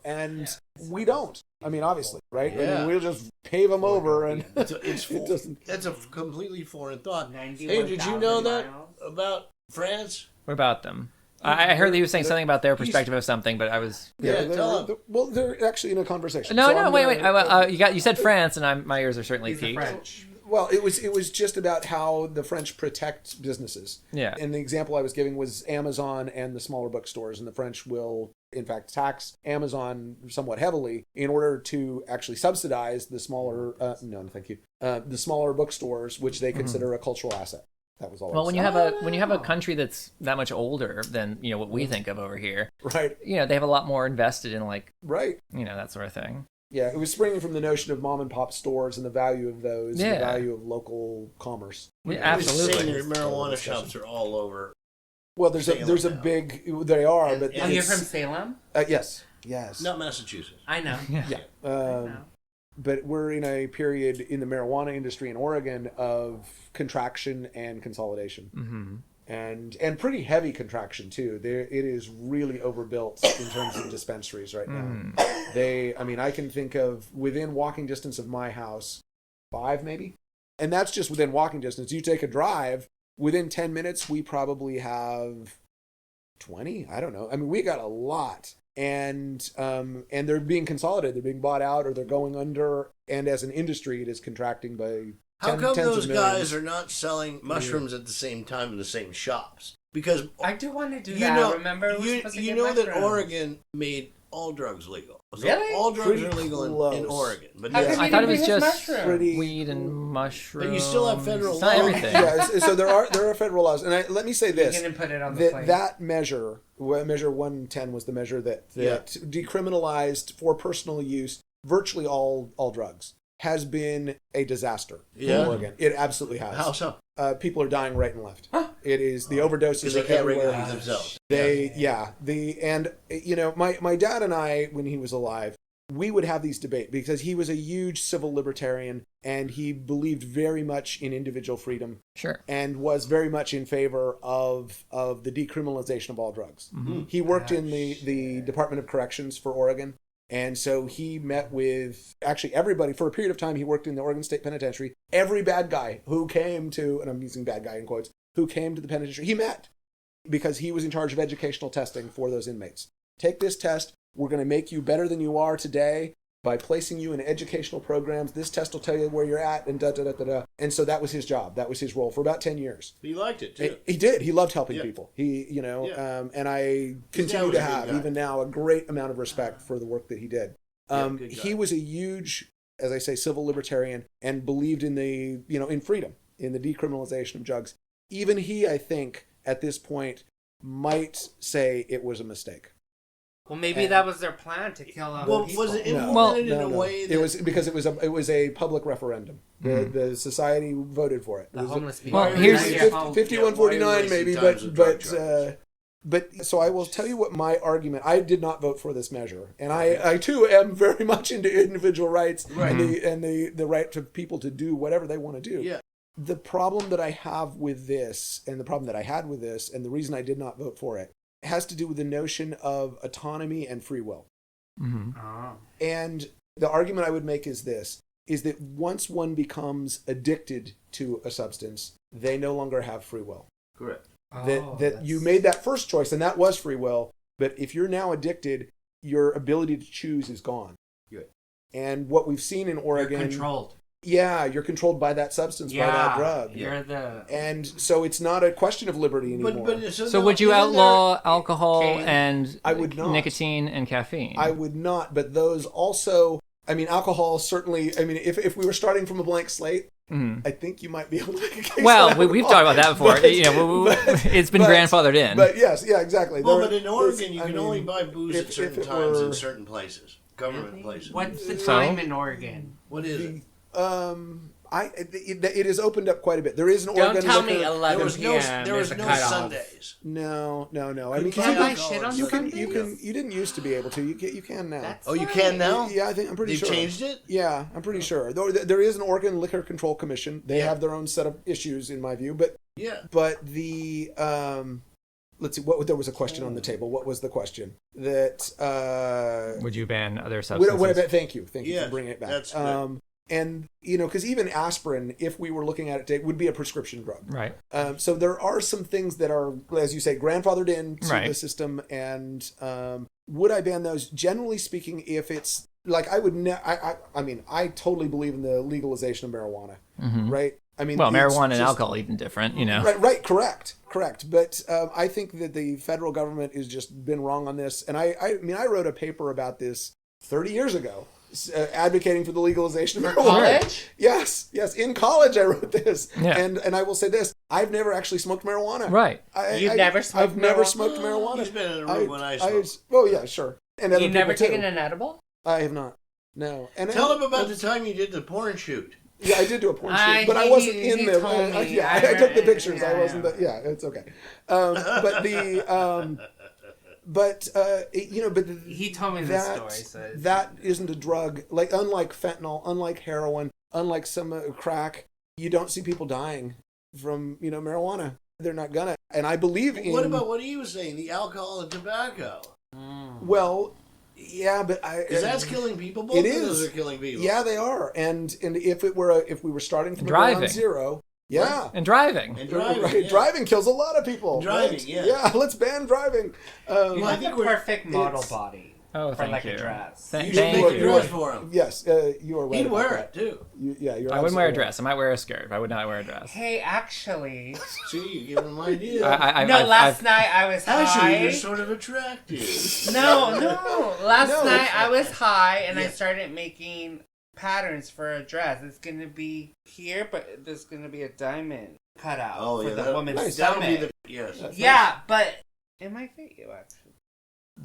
And we don't. I mean, obviously, right? Yeah. I mean, we'll just pave them over, and that's a completely foreign thought. Hey, did you know that about France? What about them? I heard that he was saying something about their perspective of something, but I was... Well, they're actually in a conversation. Wait. You said France, and my ears are certainly peaked. Well, it was just about how the French protect businesses. Yeah. And the example I was giving was Amazon and the smaller bookstores, and the French will, in fact, tax Amazon somewhat heavily in order to actually subsidize the smaller, the smaller bookstores, which they consider a cultural asset. That was all. Well, when you have a country that's that much older than what we think of over here, right? They have a lot more invested in right, that sort of thing. Yeah, it was springing from the notion of mom and pop stores and the value of those, and the value of local commerce. Yeah, absolutely. Your marijuana shops are all over. Well, there's a big. They are, but you're from Salem? Yes. Not Massachusetts. I know. Yeah. But we're in a period in the marijuana industry in Oregon of contraction and consolidation. Mm-hmm. And pretty heavy contraction too. It is really overbuilt in terms of dispensaries right now. I can think of within walking distance of my house, 5 maybe, and that's just within walking distance. You take a drive, within 10 minutes we probably have 20. I don't know. I mean, we got a lot, and they're being consolidated. They're being bought out, or they're going under. and as an industry, it is contracting by How come tens those of millions. guys are not selling mushrooms at the same time in the same shops? Because I do want to do you that. know, Remember, we're supposed to you get know that mushrooms. Oregon made all drugs legal. So Really? all drugs Pretty are legal in close. Oregon, but How yes, come I you thought it didn't was bring us just mushrooms? weed and mushrooms. But you still have federal It's not law. everything. Yeah, so there are federal laws, and let me say this: You didn't put it on the plate. that measure 110 was the measure that decriminalized for personal use virtually all drugs. Has been a disaster Yeah. in Oregon. It absolutely has. How so? People are dying right and left. Huh. It is the overdoses Because they are can't everywhere. regulate themselves. My dad and I, when he was alive, we would have these debates because he was a huge civil libertarian and he believed very much in individual freedom. Sure. And was very much in favor of the decriminalization of all drugs. Mm-hmm. He worked in the Department of Corrections for Oregon. And so he met with actually everybody for a period of time. He worked in the Oregon State Penitentiary. Every bad guy who came to, and I'm using bad guy in quotes, who came to the penitentiary, he met because he was in charge of educational testing for those inmates. Take this test. We're going to make you better than you are today by placing you in educational programs. This test will tell you where you're at, and da-da-da-da-da. And so that was his job. That was his role for about 10 years. He liked it, too. He did. He loved helping Yeah. people. And I His continue dad was to a good have, guy. even now, a great amount of respect for the work that he did. Good guy. He was a huge, as I say, civil libertarian and believed in in freedom, in the decriminalization of drugs. Even he, I think, at this point, might say it was a mistake. Well, maybe that was their plan to kill other Well, people. was it No. implemented in No. a way that... It was because it was a public referendum. The society voted for it. The It was homeless people. Well, here's- 51-49 maybe, Why are we wasting times with drug but so I will tell you what my argument. I did not vote for this measure, and I too am very much into individual rights Right. and the right to people to do whatever they want to do. Yeah. The problem that I have with this, and the problem that I had with this, and the reason I did not vote for it, has to do with the notion of autonomy and free will. Mm-hmm. Oh. And the argument I would make is this, is that once one becomes addicted to a substance, they no longer have free will. Correct. That you made that first choice, and that was free will, but if you're now addicted, your ability to choose is gone. Good. And what we've seen in Oregon... You're controlled. Yeah, you're controlled by that substance, by that drug. You're the... And so it's not a question of liberty anymore. So would you outlaw alcohol and I would not. nicotine and caffeine? I would not, but those also... I mean, alcohol certainly... I mean, if we were starting from a blank slate, I think you might be able to make a case. Well, we've talked about that before. It's been grandfathered in. But yes, yeah, exactly. Well, but in Oregon, you can only buy booze at certain times in certain places. Government places. What's the time in Oregon? What is it? It has opened up quite a bit. There is an Oregon Don't tell liquor. me 11 There was p.m. there was is a no cutoff. Sundays. No. I Couldn't mean, 'cause buy you buy alcohol shit on you Sundays? can you didn't used to be able to. You can now. That's Oh, you can now? Yeah, I'm pretty They've sure. changed it? Yeah, I'm pretty sure. Though there is an Oregon Liquor Control Commission. They have their own set of issues, in my view. But Yeah. the let's see. What there was a question on the table. What was the question? That Would you ban other substances? what about? Thank you Yes, for bringing it back. that's good. And because even aspirin, if we were looking at it today, would be a prescription drug. Right. So there are some things that are, as you say, grandfathered into Right. the system. And would I ban those? Generally speaking, if it's like I would, I mean, I totally believe in the legalization of marijuana. Right. I mean, Well, it's marijuana and just- alcohol even different, you know. Right, correct. But I think that the federal government has just been wrong on this. And I mean, I wrote a paper about this 30 years ago, advocating for the legalization of marijuana. College? Yes. In college, I wrote this. Yeah. And I will say this: I've never actually smoked marijuana. Right. You've never smoked I've never marijuana? smoked marijuana. He's been in a room when I smoked. Oh yeah, sure. And other You've never people, too. taken an edible? I have not. No. And Tell him about the time you did the porn shoot. Yeah, I did do a porn I- shoot, but I he- wasn't he in there. told me. Yeah, I I took the remember- pictures. yeah, I wasn't. yeah. It's okay. But He told me this that story. So it's- that isn't a drug. Like unlike fentanyl, unlike heroin, unlike some crack, you don't see people dying from marijuana. They're not gonna. And I believe in. What about what he was saying? The alcohol and tobacco. Well, yeah, but Because that's killing people. Both It of is. those are killing people. Yeah, they are. And if we were starting from Driving. ground zero, yeah. And driving. And driving. Right. Yeah. Driving kills a lot of people. Driving, right? yeah. Yeah, let's ban driving. You I have think the we're- perfect model it's- body. Oh, for thank like you. a dress. You should Thank make a you. dress for him. Yes, you are right. He'd about wear that. it too. You're I wouldn't wear a absolutely dress. I might wear a skirt. I would not wear a dress. Hey, actually, See, you're giving him ideas. last night I was Actually, high. you're sort of attractive. No. Last No, night it's- I was high and I Yeah. started making patterns for a dress. It's gonna be here, but there's gonna be a diamond cutout for the woman's nice. That'll stomach. be the yes. Yeah, but it might fit you actually.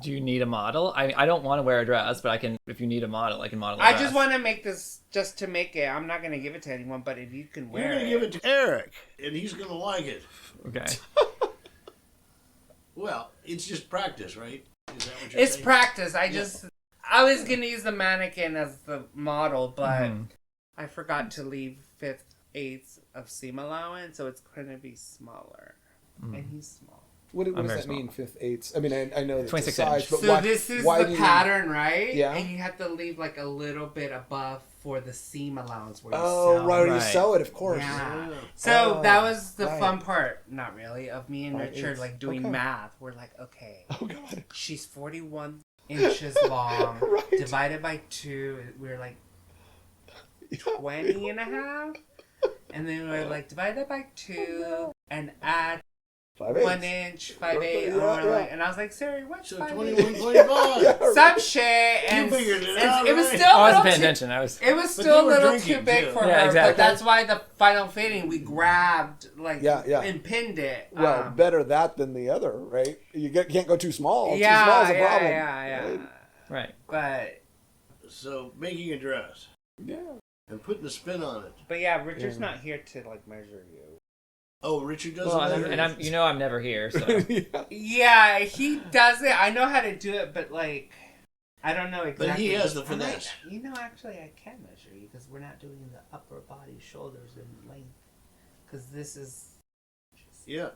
Do you need a model? I don't want to wear a dress, but I can. If you need a model, I can model. I just want to make this just to make it. I'm not gonna give it to anyone, but if you can You're wear gonna give it to Eric, and he's gonna like it. Okay. Well, it's just practice, right? Is that what you're It's saying? practice. I was gonna use the mannequin as the model, but I forgot to leave 5/8 of seam allowance, so it's gonna be smaller. And he's small. What does very that small. mean, 5/8? I mean, I know that's 26 the size, inch. but So why? this is why the do you- pattern, right? Yeah. And you have to leave like a little bit above for the seam allowance where you Oh, sew. right, you Right. sew it, of course. Yeah. Yeah. So Oh, that was the right. fun part, not really, of me and 5/8. Richard like doing Okay. math. We're like, okay, Oh God. she's 41 inches long, Right. divided by 2. We're like 20 and a half. And then we're like, divide that by 2 and add 5/8. 1 inch, 5/8. Yeah, And, we're yeah. like, and I was like, Siri, what's So 5/8? 21.5. Yeah. Some shit. And, figured it and out, it was right? still I a wasn't little paying too, attention. I was. it was But still you a were little drinking, too big too. for Yeah, her, exactly. but that's why the final fitting we grabbed Yeah. and pinned it. Well, better that than the other, right? Can't go too small. yeah, Too small is a yeah, problem. yeah. Right? Right. But So making a dress Yeah. and putting a spin on it. yeah, Richard's Yeah. not here to like measure you. Oh, Richard doesn't. Well, measure and it. I'm. You know, I'm never here. So. Yeah. Yeah, he does it. I know how to do it, but like, I don't know exactly. But he has the I might- finesse. You know, actually, I can measure you because we're not doing the upper body, shoulders, and length. Because this is. Yeah.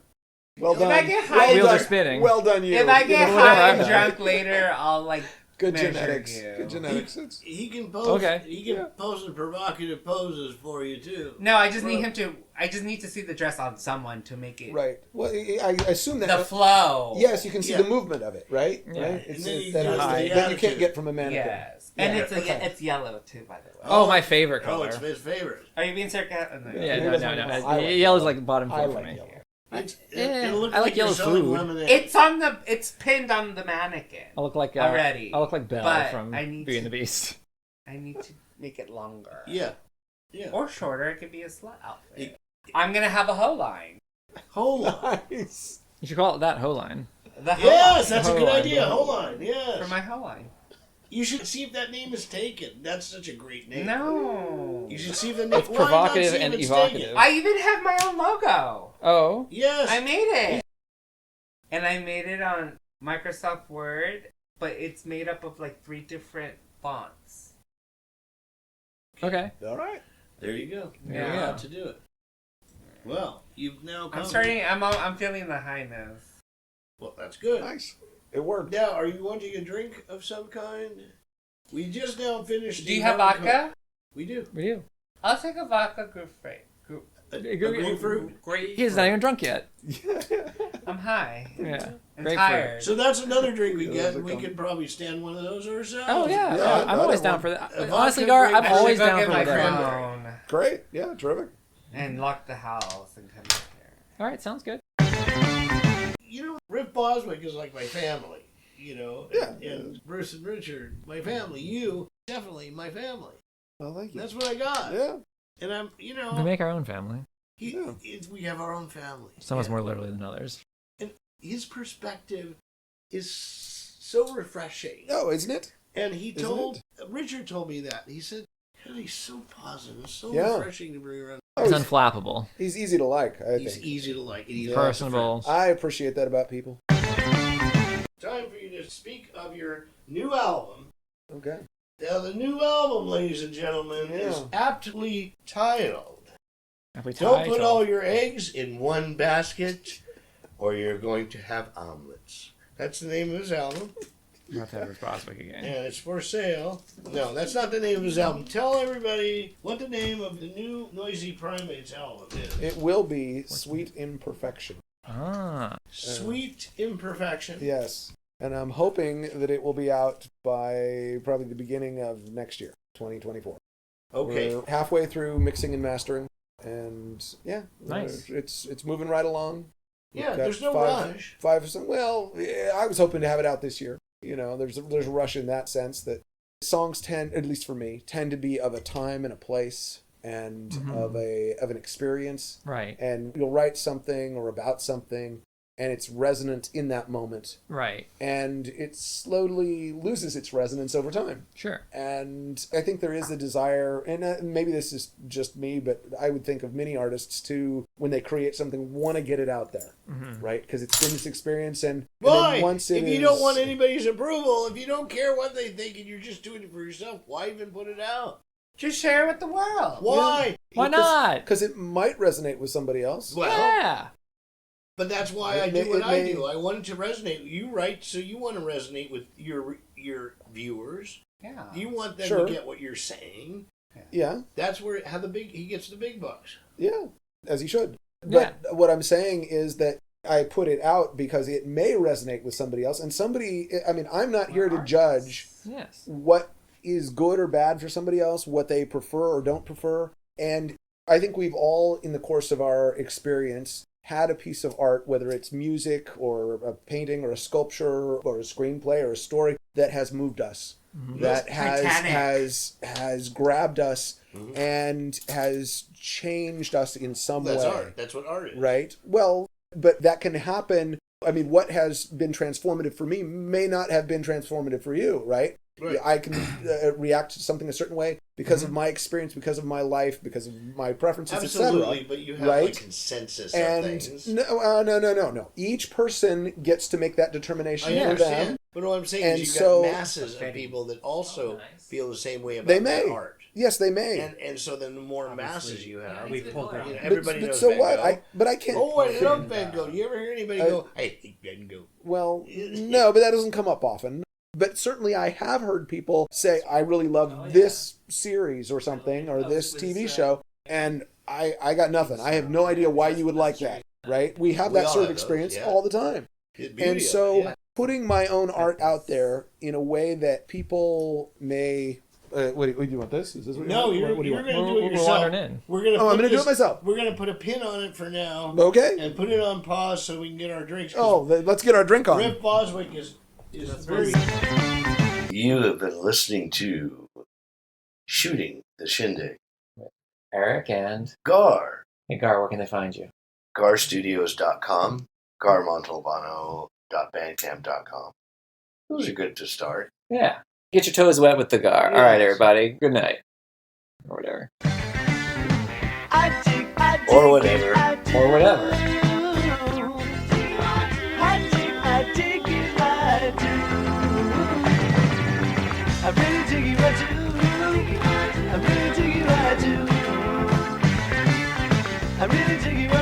Well If done. I get high- well Wheels done. are spinning. Well done, you. If I get You know, high whatever and I drunk later, I'll like. Good measure genetics. you. Good genetics. It's- He can pose. Okay. He can pose in provocative poses for you too. No, I just need him to. I just need to see the dress on someone to make it Right. Well, I assume that. the flow. Yes, you can see Yeah. the movement of it, right? Yeah. Right. And then you that, use that the you can't attitude. get from a mannequin. Yes, and Yeah. it's Okay. it's yellow too, by the way. Oh, my favorite Oh, color. it's his favorite. Are you being sarcastic? No. Yeah, Who no. doesn't like- I like Yellow's like the bottom I floor for like me. yellow. It'll look I like you're yellow selling food. lemonade. It's pinned on the mannequin. I look like Already. I look like Belle But from I need Beauty and to- the Beast. I need to make it longer. Yeah. Yeah. Or shorter. It could be a slut outfit. I'm gonna have a hoe line. Hold on. Nice. You should call it that hoe line. The hoe Yes, line that's a Hold good on. idea. Hold on. Yes. for my hoe line. You should see if that name is taken. That's such a great name. No. You should see if the name. It's why not provocative see if and it's evocative. taken? I even have my own logo. Oh. Yes. I made it. And I made it on Microsoft Word, but it's made up of like 3 different fonts. Okay. All right. There you go. There You're you allowed go. to do it. Well, you've now come. I'm feeling the highness. Well, that's good. Nice. It worked. Now, are you wanting a drink of some kind? We just now finished. Do you the have American- vodka? We do. We do. I'll take a vodka grapefruit. A grapefruit. He's not even drunk yet. I'm high. Yeah. I'm Grapefruit. tired. So that's another drink we Yeah, get. those are We coming. could probably stand one of those ourselves. Oh yeah, Yeah, I'm that always I down want. for that. A Honestly, vodka Garr, I'm grape- I should always go down get for my whatever. phone Great. Yeah. Terrific. and lock the house and come back here. All right, sounds good. You know, Riff Boswick is like my family. You know, Yeah. and Bruce and Richard, my family. You, definitely my family. Well, thank you. That's what I got. Yeah. And I'm, you know, We make our own family. Yeah. we have our own family. Some of us And more literally than others. his perspective is so refreshing. Oh, isn't it? And he Isn't told Richard told me that. He said, "God, he's so positive, so Yeah. refreshing to bring around. Oh, It's he's, unflappable. he's easy to like. I He's think. easy to like. And he's Personable. I appreciate that about people. Time for you to speak of your new album. Okay. Now, the new album, ladies and gentlemen, is Yeah. aptly titled. Have we Don't tied put to- all your eggs in one basket, or you're going to have omelets. That's the name of his album, We'll have to have Riff Boswick again. and it's for sale. No, that's not the name of his album. Tell everybody what the name of the new Noisy Primates album is. It will be Sweet Imperfection. Ah. Sweet Imperfection. Yes. And I'm hoping that it will be out by probably the beginning of next year, 2024. Okay. We're halfway through mixing and mastering, and yeah, Nice. It's moving right along. Yeah, We've got there's no rush. Well, yeah, I was hoping to have it out this year. You know, there's a rush in that sense that songs tend, at least for me, tend to be of a time and a place and of an experience. Right. And you'll write something or about something, and it's resonant in that moment. Right. And it slowly loses its resonance over time. Sure. And I think there is a desire, and maybe this is just me, but I would think of many artists too, when they create something, want to get it out there, right? Because it's been this experience, and Why? then once If you don't want anybody's approval, if you don't care what they think, and you're just doing it for yourself, why even put it out? Just share it with the world. Why? Why not? Because it might resonate with somebody else. Well, Yeah. but that's why I do what I do. I want it to resonate. You write, so you want to resonate with your viewers. Yeah. You want them Sure. to get what you're saying. Yeah. That's where he gets the big bucks. Yeah. As he should. But what I'm saying is that I put it out because it may resonate with somebody else. And I'm not here to judge what is good or bad for somebody else, what they prefer or don't prefer. And I think we've all, in the course of our experience, had a piece of art, whether it's music or a painting or a sculpture or a screenplay or a story, that has moved us, that has grabbed us and has changed us in some way. That's art. That's what art is. Right? Well, but that can happen. I mean, what has been transformative for me may not have been transformative for you, right? Right. I can react to something a certain way because of my experience, because of my life, because of my preferences, Absolutely, etc. but you have a consensus of things. No. Each person gets to make that determination I for understand. them. But what I'm saying And is so- you've got masses of people that also feel the same way about They may. that art. Yes, they may. And so then the more masses you have, We pulled it. everybody but knows so Van what? Gogh. I can't. Oh, I love Van Gogh. Do you ever hear anybody go, I hate Van Gogh? Well, no, but that doesn't come up often. But certainly I have heard people say, I really love this series or something, or this TV show, and I got nothing. I have no idea why you would like that, right? We have that all sort of have those, experience yeah. all the time. And so putting my own art out there in a way that people may... what do you want this? Is this what No, you want? you're What do you going want? to do it We're yourself. wandering in. We're gonna I'm going to do it myself. We're going to put a pin on it for now. Okay. And put it on pause so we can get our drinks. 'cause Oh, let's get our drink on. Riff Boswick is very... You have been listening to Shooting the Shindig. Eric and Garr. hey Garr, where can they find you? GarrStudios.com. GarRmontalbano.bandcamp.com. Those are good to start. Yeah. Get your toes wet with the Garr. Yes. All right, everybody. Good night. Or whatever. Or whatever. Or whatever. I really dig you, I do. I really dig you, I do. I really dig you, I do.